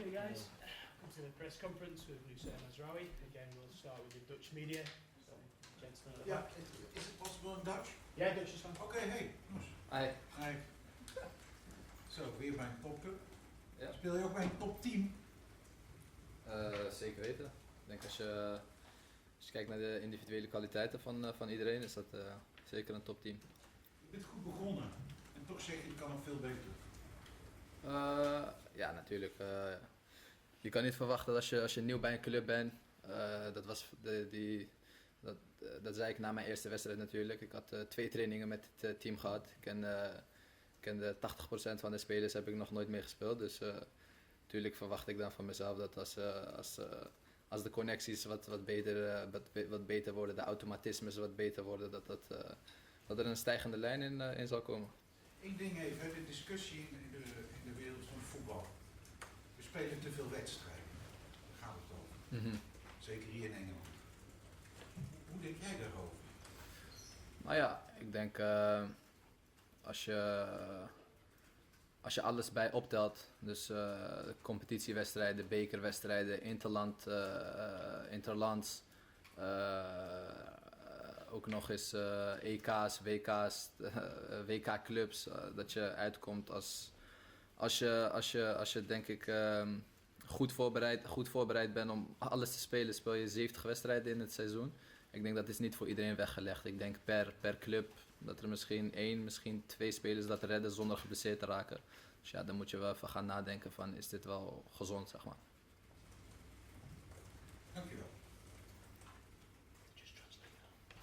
Hey guys, welcome to the press conference with Noussair Mazraoui. Again, we'll start with the Dutch media. So, gentlemen. Yeah, is it possible in Dutch? Yeah, Dutch is fine. Okay, hey. Hi. Hi. Zo, weer bij een topclub. Ja. Speel je ook bij een topteam? Zeker weten. Ik denk als je kijkt naar de individuele kwaliteiten van iedereen, is dat zeker een topteam. Je bent goed begonnen en toch zeg je het kan nog veel beter. Ja, natuurlijk. Je kan niet verwachten dat als je nieuw bij een club bent. Dat zei ik na mijn eerste wedstrijd natuurlijk. Ik had 2 trainingen met het team gehad. Ik kende 80% van de spelers heb ik nog nooit meer gespeeld. Dus natuurlijk verwacht ik dan van mezelf dat als de connecties wat beter worden, de automatismes wat beter worden, dat er een stijgende lijn in zal komen. Eén ding even, de discussie in de wereld van voetbal. We spelen te veel wedstrijden. Daar gaat het over. Mm-hmm. Zeker hier in Engeland. Hoe denk jij daarover? Nou ja, ik denk als je alles bij optelt, dus competitiewedstrijden, bekerwedstrijden, interlands, ook nog eens EK's, WK's, WK-clubs, dat je uitkomt als je denk ik goed voorbereid bent om alles te spelen, speel je 70 wedstrijden in het seizoen. Ik denk dat is niet voor iedereen weggelegd. Ik denk per club dat er misschien 1, misschien 2 spelers dat redden zonder geblesseerd te raken. Dus ja, dan moet je wel even gaan nadenken van, is dit wel gezond, zeg maar. Dankjewel.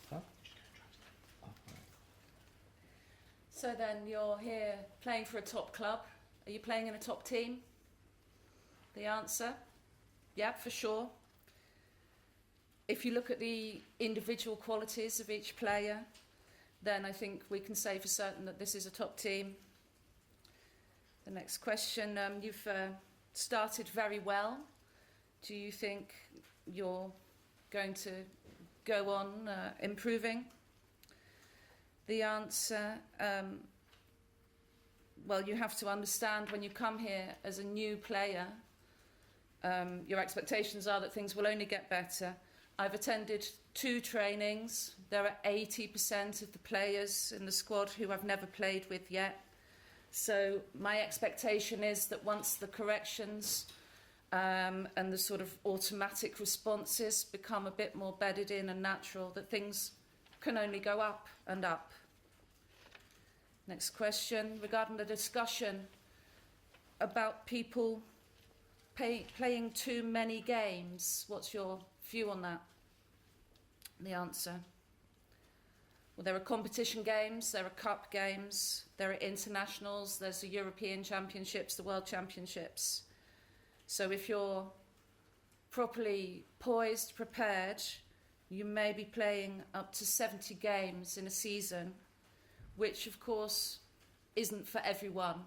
Huh? So then you're here playing for a top club. Are you playing in a top team? The answer? Yeah, for sure. If you look at the individual qualities of each player, then I think we can say for certain that this is a top team. The next question, you've started very well. Do you think you're going to go on improving? The answer, well, you have to understand when you come here as a new player, your expectations are that things will only get better. I've attended 2 trainings. There are 80% of the players in the squad who I've never played with yet. So my expectation is that once the corrections and the sort of automatic responses become a bit more bedded in and natural, that things can only go up and up. Next question, regarding the discussion about people playing too many games. What's your view on that? The answer. Well, there are competition games, there are cup games, there are internationals, there's the European Championships, the World Championships. So if you're properly poised, prepared, you may be playing up to 70 games in a season, which of course isn't for everyone.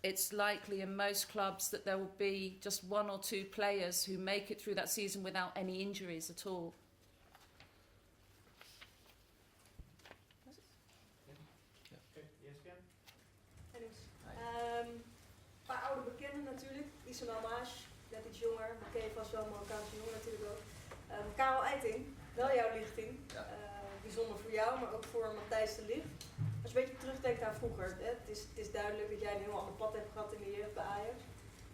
It's likely in most clubs that there will be just 1 or 2 players who make it through that season without any injuries at all. Een paar oude bekenden natuurlijk. Issa Mamash, net iets jonger. Dan ken je vast wel, Marokkaanse jongen natuurlijk ook. Karel Eiting, wel jouw lichting. Ja. Bijzonder voor jou, maar ook voor Matthijs de Ligt. Als je een beetje terugdenkt aan vroeger, hè, het is duidelijk dat jij een heel ander pad hebt gehad in de jeugd bij Ajax.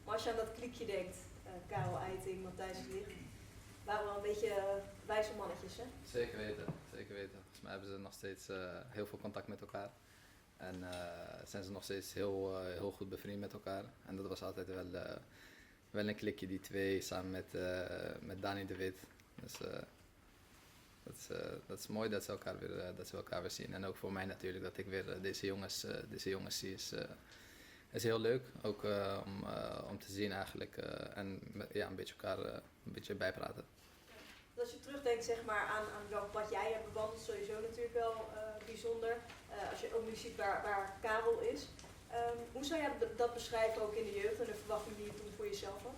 Maar als je aan dat kliekje denkt, Karel Eiting, Matthijs de Ligt, waren wel een beetje wijze mannetjes, hè? Zeker weten, zeker weten. Volgens mij hebben ze nog steeds heel veel contact met elkaar. En zijn ze nog steeds heel goed bevriend met elkaar. En dat was altijd wel een klikje, die 2 samen met Dani de Wit. Dus dat is mooi dat ze elkaar weer zien. En ook voor mij natuurlijk, dat ik weer deze jongens zie, is heel leuk. Ook om te zien eigenlijk. En ja, een beetje bijpraten. Als je terugdenkt zeg maar, aan welk pad jij hebt bewandeld, sowieso natuurlijk wel bijzonder. Als je ook nu ziet waar Karel is. Hoe zou jij dat beschrijven ook in de jeugd en de verwachting die je toen voor jezelf had?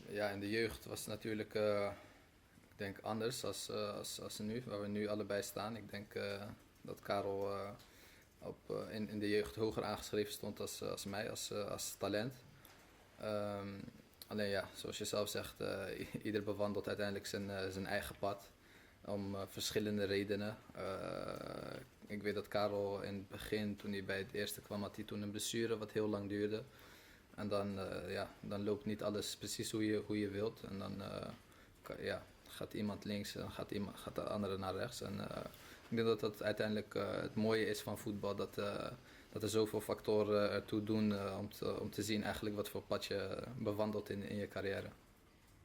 Ja, in de jeugd was het natuurlijk ik denk anders als nu, waar we nu allebei staan. Ik denk dat Karel in de jeugd hoger aangeschreven stond als mij, als talent. Alleen ja, zoals je zelf zegt, ieder bewandelt uiteindelijk zijn eigen pad. Om verschillende redenen. Ik weet dat Karel in het begin, toen hij bij het eerste kwam, had hij toen een blessure wat heel lang duurde. En dan loopt niet alles precies hoe je wilt. En dan gaat iemand links en gaat de andere naar rechts. En ik denk dat dat uiteindelijk het mooie is van voetbal. Dat er zoveel factoren ertoe doen om te zien eigenlijk wat voor pad je bewandelt in je carrière.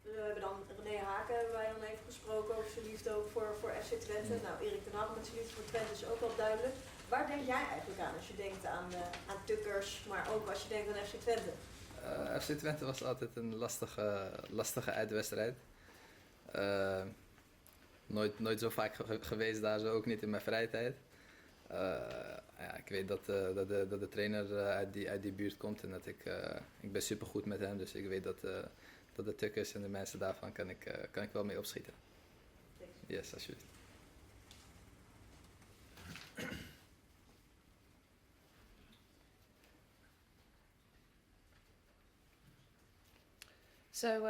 We hebben dan René Haken, hebben wij dan even gesproken over zijn liefde ook voor FC Twente. Nou, Erik ten Hag met zijn liefde voor Twente is ook wel duidelijk. Waar denk jij eigenlijk aan als je denkt aan Tukkers, maar ook als je denkt aan FC Twente? FC Twente was altijd een lastige uitwedstrijd. Nooit zo vaak geweest daar, zo ook niet in mijn vrije tijd. Ik weet dat de trainer uit die buurt komt en dat ik ben supergoed met hem. Dus ik weet dat de Tukkers en de mensen daarvan kan ik wel mee opschieten. Yes, alsjeblieft. So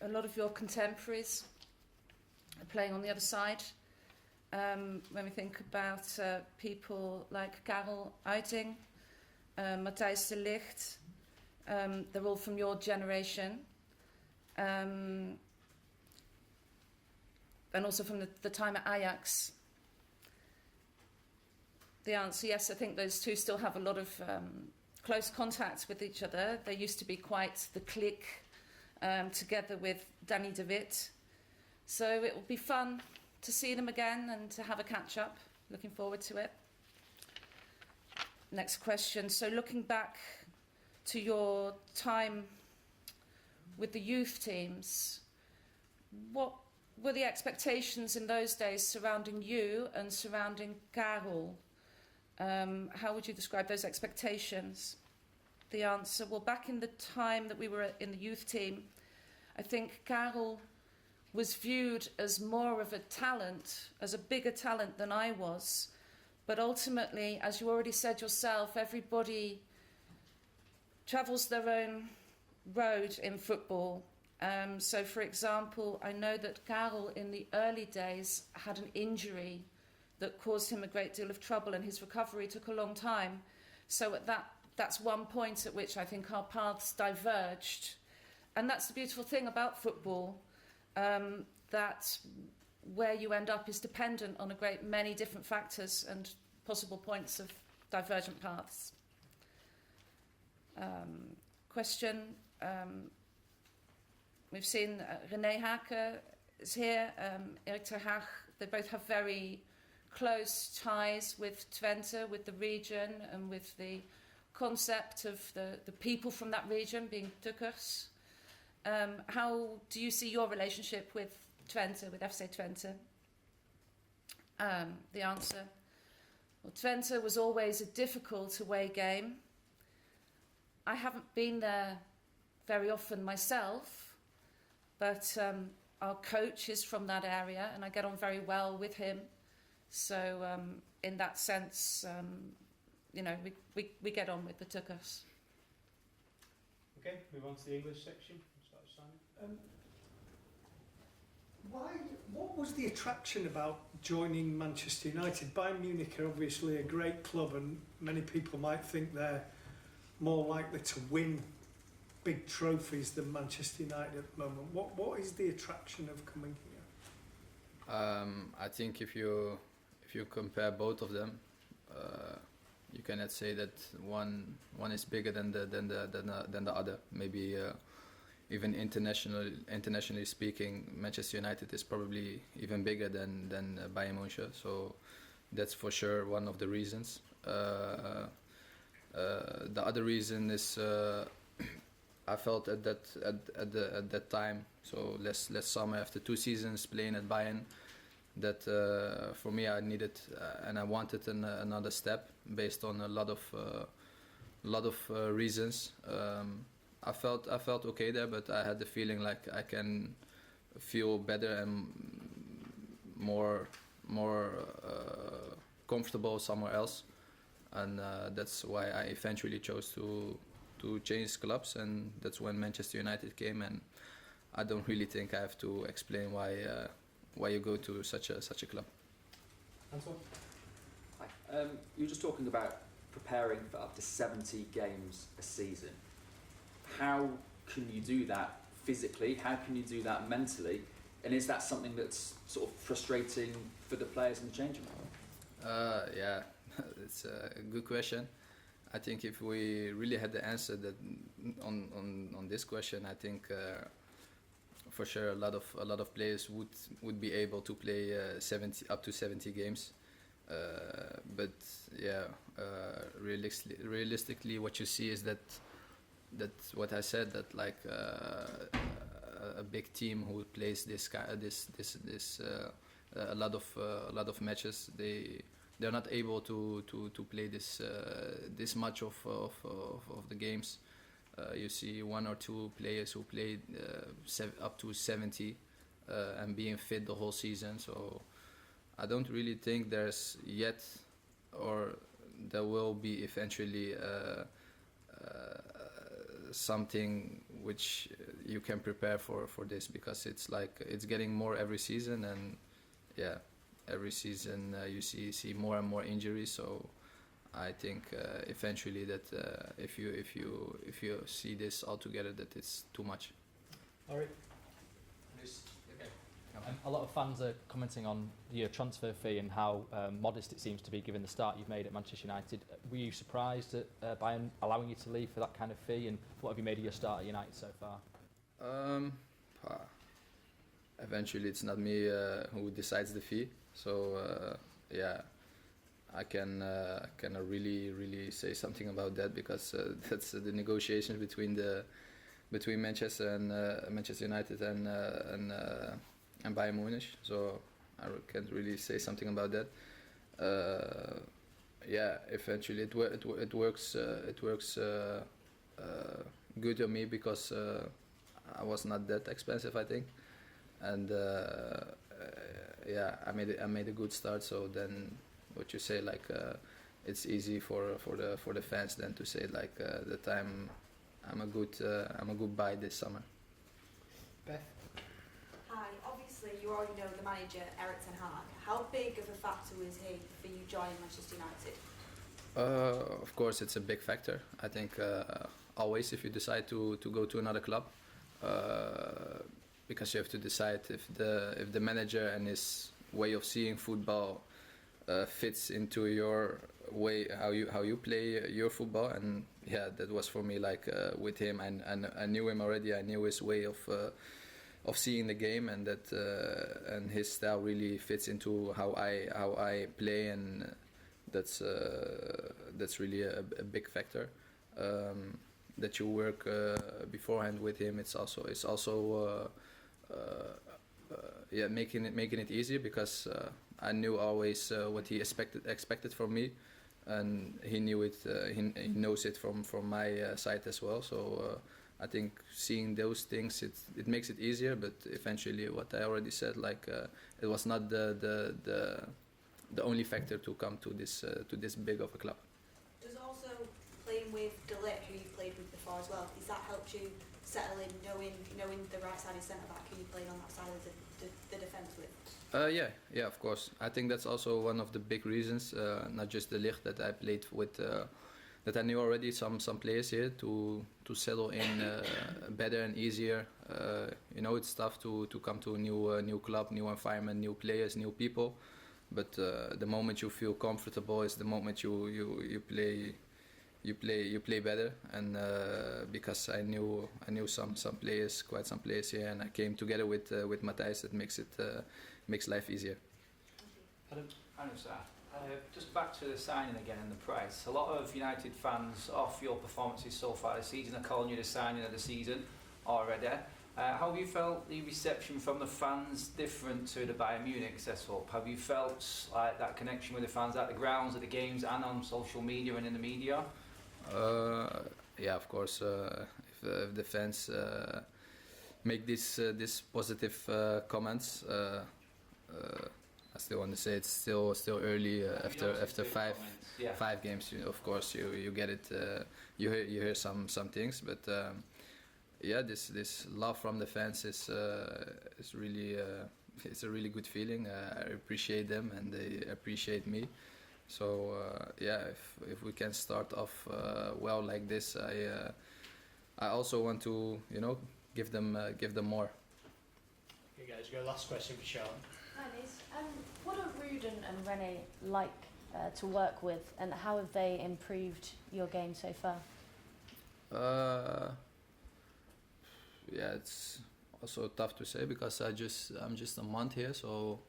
a lot of your contemporaries are playing on the other side. When we think about people like Karel Uiting, Matthijs de Ligt, they're all from your generation. And also from the time at Ajax. The answer, yes, I think those two still have a lot of close contact with each other. They used to be quite the clique together with Danny de Wit. So it will be fun to see them again and to have a catch up. Looking forward to it. Next question. So looking back to your time with the youth teams, what were the expectations in those days surrounding you and surrounding Karel? How would you describe those expectations? The answer, well, back in the time that we were in the youth team, I think Karel was viewed as more of a talent, as a bigger talent than I was. But ultimately, as you already said yourself, everybody travels their own road in football. So, for example, I know that Karel in the early days had an injury that caused him a great deal of trouble, and his recovery took a long time. So that's one point at which I think our paths diverged. And that's the beautiful thing about football, that where you end up is dependent on a great many different factors and possible points of divergent paths. Question. We've seen René Haken is here, Erik ten Hag. They both have very close ties with Twente, with the region, and with the concept of the people from that region being Tukkers. How do you see your relationship with Twente, with FC Twente? The answer, well, Twente was always a difficult away game. I haven't been there very often myself, but our coach is from that area and I get on very well with him. So in that sense, we get on with the Tukkers. Okay, move on to the English section. Start with Simon. What was the attraction about joining Manchester United? Bayern Munich are obviously a great club and many people might think they're more likely to win big trophies than Manchester United at the moment. What is the attraction of coming here? I think if you compare both of them, you cannot say that one is bigger than the other. Maybe even internationally speaking, Manchester United is probably even bigger than Bayern München. So that's for sure one of the reasons. The other reason is I felt at that time, so last summer after 2 seasons playing at Bayern, that for me I needed and I wanted another step based on a lot of reasons. I felt okay there, but I had the feeling like I can feel better and more comfortable somewhere else. and that's why I eventually chose to change clubs, and that's when Manchester United came. And I don't really think I have to explain why you go to such a club. Antoine? Hi. You were just talking about preparing for up to 70 games a season. How can you do that physically? How can you do that mentally? And is that something that's sort of frustrating for the players in the changing room? Yeah, it's a good question. I think if we really had the answer that on this question, I think for sure a lot of players would be able to play up to 70 games. But yeah, realistically, what you see is that what I said, that like a big team who plays a lot of matches, they're not able to play this much of the games. You see one or two players who played up to 70 and being fit the whole season. So I don't really think there's yet, or there will be eventually something which you can prepare for this, because it's like it's getting more every season, and yeah, every season you see more and more injuries. So I think eventually that if you see this all together, that it's too much. All right. A lot of fans are commenting on your transfer fee and how modest it seems to be given the start you've made at Manchester United. Were you surprised at Bayern allowing you to leave for that kind of fee, and what have you made of your start at United so far? Eventually it's not me who decides the fee, so yeah, I cannot really say something about that, because that's the negotiation between Manchester and Manchester United and Bayern Munich. So I can't really say something about that. Yeah, eventually it works good on me, because I was not that expensive, I think, and yeah, I made a good start. So then, what you say, like it's easy for the fans then to say like that I'm a good buy this summer. Beth? Hi, obviously you already know the manager, Erik ten Hag. How big of a factor was he for you joining Manchester United? Of course, it's a big factor. I think always if you decide to go to another club, because you have to decide if the manager and his way of seeing football fits into your way how you play your football. And yeah, that was for me like with him, and I knew him already. I knew his way of seeing the game, and that and his style really fits into how I play, and that's really a big factor. That you work beforehand with him, it's also yeah, making it easier, because I knew always what he expected from me, and he knew it. He knows it from my side as well. So I think seeing those things, it makes it easier. But eventually, what I already said, like it was not the only factor to come to this big of a club. Does also playing with De Ligt, who you played with before as well, has that helped you settle in, knowing the right side of centre back who you played on that side of the defence with? Yeah, of course. I think that's also one of the big reasons, not just De Ligt, that I played with, that I knew already some players here to settle in better and easier. It's tough to come to a new club, new environment, new players, new people. But the moment you feel comfortable is the moment you play better. And because I knew some players, quite some players here, and I came together with Matthijs, that makes life easier. Adam? I know, sir. Just back to the signing again and the price. A lot of United fans, off your performances so far this season, are calling you the signing of the season already. How have you felt the reception from the fans different to the Bayern Munich setup? Have you felt like that connection with the fans at the grounds, at the games, and on social media and in the media? Yeah, of course. If the fans make this positive comments, I still want to say it's still early after five games. Of course, you get it. You hear some things, but yeah, this love from the fans is really it's a really good feeling. I appreciate them and they appreciate me. So yeah, if we can start off well like this, I also want to give them more. Okay, guys, go last question for Sean. Hi, Liz. What are Ruden and Rene like to work with, and how have they improved your game so far? Yeah, it's also tough to say because I'm just a month here, so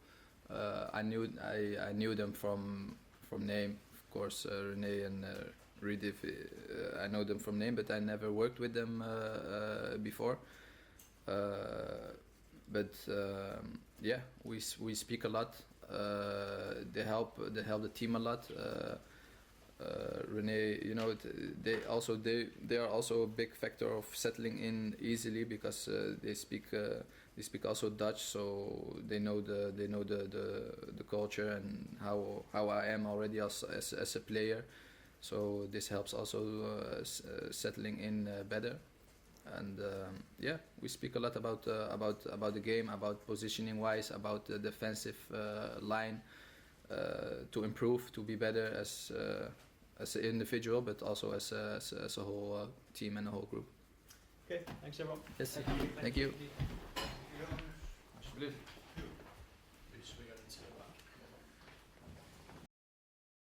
I knew them from name, of course. Rene and Rediff, I know them from name, but I never worked with them before. But yeah, we speak a lot. They help the team a lot. Rene, they are also a big factor of settling in easily because they speak also Dutch, so they know the culture and how I am already as a player. So this helps also settling in better. And yeah, we speak a lot about the game, about positioning wise, about the defensive line to improve, to be better as an individual, but also as a whole team and a whole group. Okay, thanks everyone. Yes, thank you. Ja. Alsjeblieft.